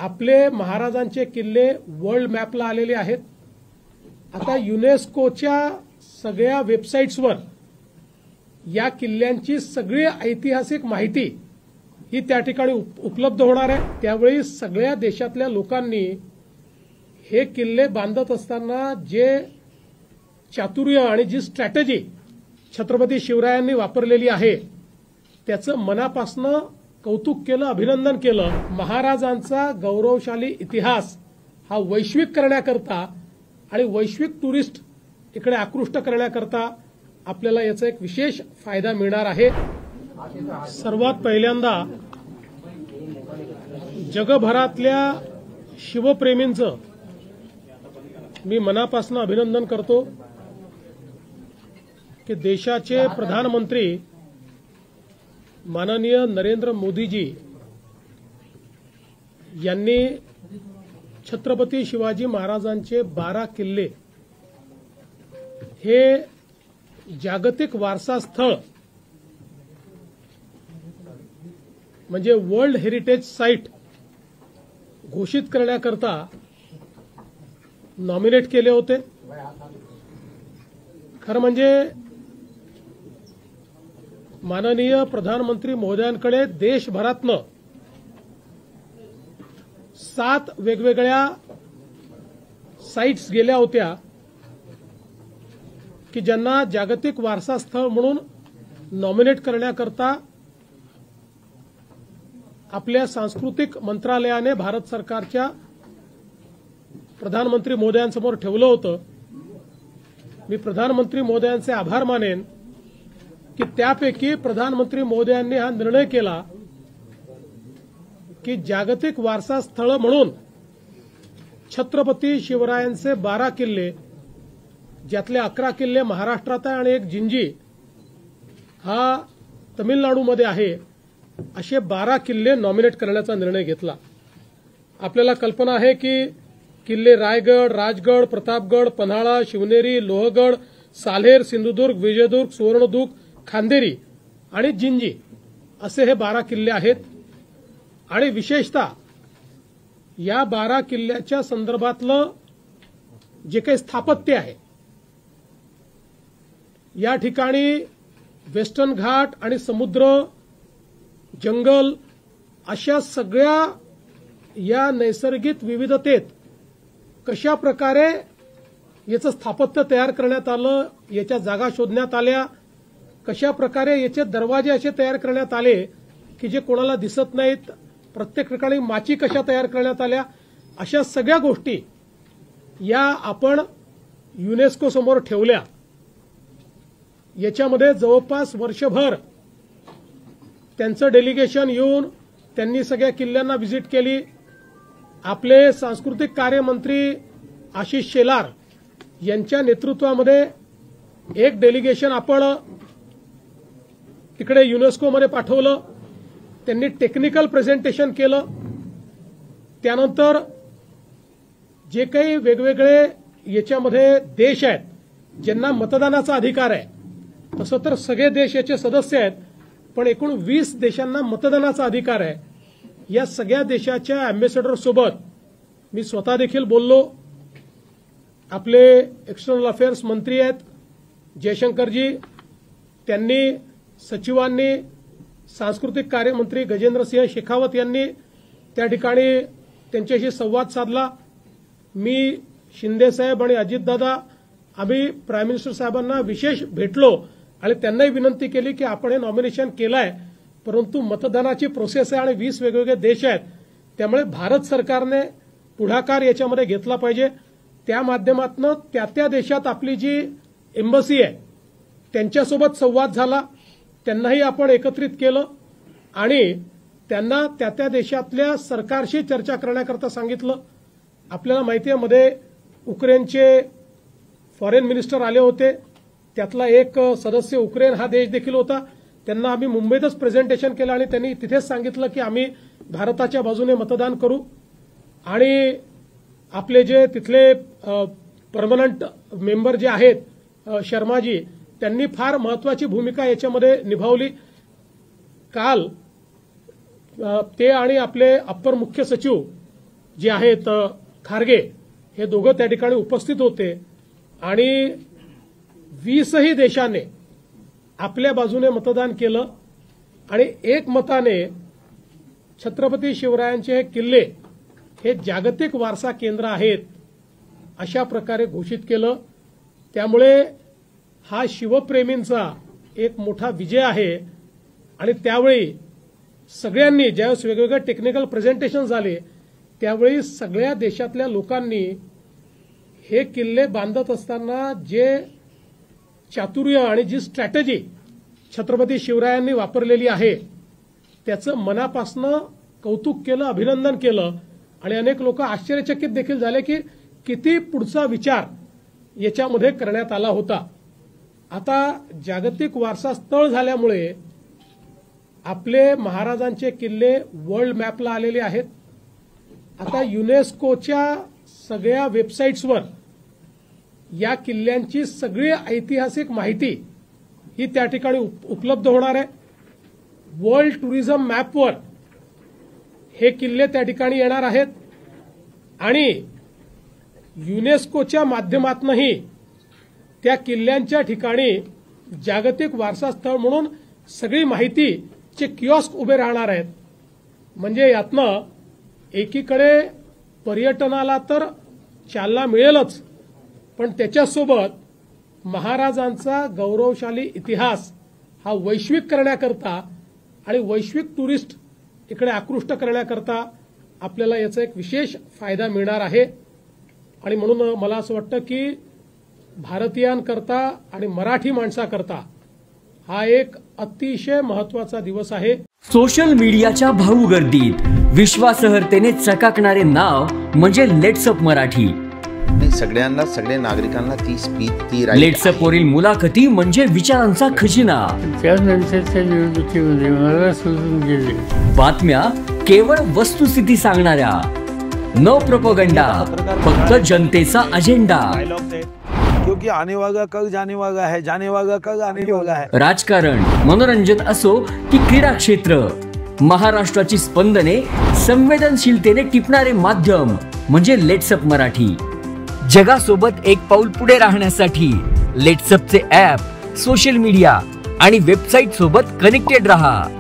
आपले महाराजांचे किल्ले वर्ल्ड मॅपला आलेले आहेत। आता युनेस्कोच्या सगळ्या वेबसाईट्सवर या किल्ल्यांची सगळी ऐतिहासिक माहिती ही त्या ठिकाणी उपलब्ध होणार आहे। त्यावेळी सगळ्या देशातल्या लोकांनी हे किल्ले बांधत असताना जे चातुर्य आणि जी स्ट्रॅटेजी छत्रपती शिवरायांनी वापरलेली आहे त्याचं मनापासून कौतुक केलं, अभिनंदन केलं। महाराजांचा गौरवशाली इतिहास हा वैश्विक करण्याकरता आणि वैश्विक टुरिस्ट इकडे आकृष्ट करण्याकरता आपल्याला याचा एक विशेष फायदा मिळणार आहे। सर्वात पहिल्यांदा जगभरातल्या शिवप्रेमींचं मी मनापासून अभिनंदन करतो की देशाचे प्रधानमंत्री माननीय नरेंद्र मोदीजी यांनी छत्रपती शिवाजी महाराजांचे 12 किल्ले हे जागतिक वारसा स्थळ म्हणजे वर्ल्ड हेरिटेज साइट घोषित करण्याकरता नॉमिनेट केले होते। खरं म्हणजे माननीय प्रधानमंत्री महोदयांकडे देशभरातनं 7 वेगवेगळ्या साइट्स गेल्या होत्या की ज्यांना जागतिक वारसा स्थळ म्हणून नॉमिनेट करण्याकरता आपल्या सांस्कृतिक मंत्रालयाने भारत सरकारच्या प्रधानमंत्री महोदयांसमोर ठेवलं होतं। मी प्रधानमंत्री महोदयांचे आभार मानेन की त्यापैकी प्रधानमंत्री महोदयांनी हा निर्णय केला की जागतिक वारसा स्थळ म्हणून छत्रपती शिवरायांचे 12 किल्ले ज्यातले 11 किल्ले महाराष्ट्रात आहे आणि एक जिंजी हा तमिळनाडूमध्ये आहे असे 12 किल्ले नॉमिनेट करण्याचा निर्णय घेतला। आपल्याला कल्पना आहे की किल्ले रायगड, राजगड, प्रतापगड, पन्हाळा, शिवनेरी, लोहगड, साल्हेर, सिंधुदुर्ग, विजयदुर्ग, सुवर्णदुर्ग, खांदेरी आणि जिंजी असे हे 12 किल्ले आहेत। आणि विशेषतः या 12 किल्ल्याच्या संदर्भातलं जे काही स्थापत्य आहे या ठिकाणी वेस्टर्न घाट आणि समुद्र, जंगल अशा सगळ्या या नैसर्गिक विविधतेत कशा प्रकारे याचं स्थापत्य तयार करण्यात आलं, याच्या जागा शोधण्यात आल्या, कशा प्रकारे याचे दरवाजे असे तयार करण्यात आले की जे कोणाला दिसत नाहीत, प्रत्येक ठिकाणी माची कशा तयार करण्यात आल्या, अशा सगळ्या गोष्टी या आपण युनेस्को समोर ठेवल्या। याच्यामध्ये जवळपास वर्षभर त्यांचं डेलिगेशन येऊन त्यांनी सगळ्या किल्ल्यांना व्हिजिट केली। आपले सांस्कृतिक कार्यमंत्री आशिष शेलार यांच्या नेतृत्वामध्ये एक डेलिगेशन आपण तिकडे युनेस्कोमध्ये पाठवलं। त्यांनी टेक्निकल प्रेझेंटेशन केलं। त्यानंतर जे काही वेगवेगळे याच्यामध्ये देश आहेत ज्यांना मतदानाचा अधिकार आहे, तसं तर सगळे देश याचे सदस्य आहेत पण एकूण 20 देशांना मतदानाचा अधिकार आहे। या सगळ्या देशाच्या अँबॅसेडर सोबत मी स्वतः देखील बोललो। आपले एक्सटर्नल अफेअर्स मंत्री आहेत जयशंकरजी, त्यांनी सचिवांनी, सांस्कृतिक कार्यमंत्री गजेंद्रसिंह शेखावत यांनी त्या ठिकाणी त्यांच्याशी संवाद साधला। मी शिंदेसाहेब आणि अजितदादा आम्ही प्राईम मिनिस्टर साहेबांना विशेष भेटलो आणि त्यांनाही विनंती केली की आपण हे नॉमिनेशन केलं आहे परंतु मतदानाची प्रोसेस आहे आणि 20 वेगवेगळे देश आहेत त्यामुळे भारत सरकारने पुढाकार याच्यामध्ये घेतला पाहिजे। त्या माध्यमातून त्या देशात आपली जी एम्बसी आहे त्यांच्यासोबत संवाद झाला, त्यांनाही आपण एकत्रित केलं आणि त्यांना त्या देशातल्या सरकारशी चर्चा करण्याकरता सांगितलं। आपल्याला माहिती आहे मध्ये युक्रेनचे फॉरेन मिनिस्टर आले होते, त्यातला एक सदस्य युक्रेन हा देश देखील होता। त्यांना आम्ही मुंबईतच प्रेझेंटेशन केलं आणि त्यांनी तिथेच सांगितलं की आम्ही भारताच्या बाजूने मतदान करू। आणि आपले जे तिथले परमनंट मेंबर जे आहेत शर्माजी, त्यांनी फार महत्वाची भूमिका याच्यामध्ये निभावली। काल ते आणि आपले अप्पर मुख्य सचिव जे आहेत खारगे हे दोघं त्या ठिकाणी उपस्थित होते आणि 20ही देशाने आपल्या बाजूने मतदान केलं आणि एकमताने छत्रपती शिवरायांचे हे किल्ले हे जागतिक वारसा केंद्र आहेत अशा प्रकारे घोषित केलं। त्यामुळे हा शिवप्रेमींचा एक मोठा विजय आहे आणि त्यावेळी सगळ्यांनी ज्यावेळेस वेगवेगळे टेक्निकल प्रेझेंटेशन झाले त्यावेळी सगळ्या देशातल्या लोकांनी हे किल्ले बांधत असताना जे चातुर्य आणि जी स्ट्रॅटेजी छत्रपती शिवरायांनी वापरलेली आहे त्याचं मनापासनं कौतुक केलं, अभिनंदन केलं आणि अनेक लोक आश्चर्यचकित देखील झाले की किती पुढचा विचार याच्यामध्ये करण्यात आला होता। आता जागतिक वारसा स्थळ झाल्यामुळे आपले महाराजांचे किल्ले वर्ल्ड मॅपला आलेले आहेत। आता युनेस्कोच्या सगळ्या वेबसाईट्सवर या किल्ल्यांची सगळी ऐतिहासिक माहिती ही त्या ठिकाणी उपलब्ध होणार आहे। वर्ल्ड टुरिझम मॅपवर हे किल्ले त्या ठिकाणी येणार आहेत आणि युनेस्कोच्या माध्यमातूनही त्या किल्ल्यांच्या ठिकाणी जागतिक वारसा स्थळ म्हणून सगळी माहितीचे किऑस्क उभे राहणार आहेत। म्हणजे यातनं एकीकडे पर्यटनाला तर चालना मिळेलच पण त्याच्यासोबत महाराजांचा गौरवशाली इतिहास हा वैश्विक करण्याकरता आणि वैश्विक टुरिस्ट इकडे आकृष्ट करण्याकरता आपल्याला याचा एक विशेष फायदा मिळणार आहे। आणि म्हणून मला असं वाटतं की भारतीयांकरता आणि मराठी माणसाकरता हा एक अतिशय महत्त्वाचा दिवस आहे। सोशल मीडियाच्या भाऊ गर्दीत विश्वासार्हतेने चकाकणारे नाव म्हणजे लेट्सअप मराठी। सगळ्यांना, सगळ्या नागरिकांना ती स्पीच, ती लेट्सअप वरील मुलाखती म्हणजे विचारांचा खजिना। त्यानंतरच्या निवडणुकीमध्ये मला सोडून गेले। बातम्या केवळ वस्तुस्थिती सांगणाऱ्या, न प्रोपगंडा, फक्त जनतेचा अजेंडा। क्योंकि आने वाला कल जाने वाला है, जाने वाला कल आने वाला है। राजकारण, मनोरंजन असो की क्रीडा क्षेत्र, महाराष्ट्राची स्पंदने संवेदनशीलतेने टिपणारे माध्यम म्हणजे लेट्सअप मराठी। जगासोबत एक पाऊल पुढे राहण्यासाठी लेट्सअपचे ॲप, सोशल मीडिया आणि वेबसाईट सोबत कनेक्टेड रहा।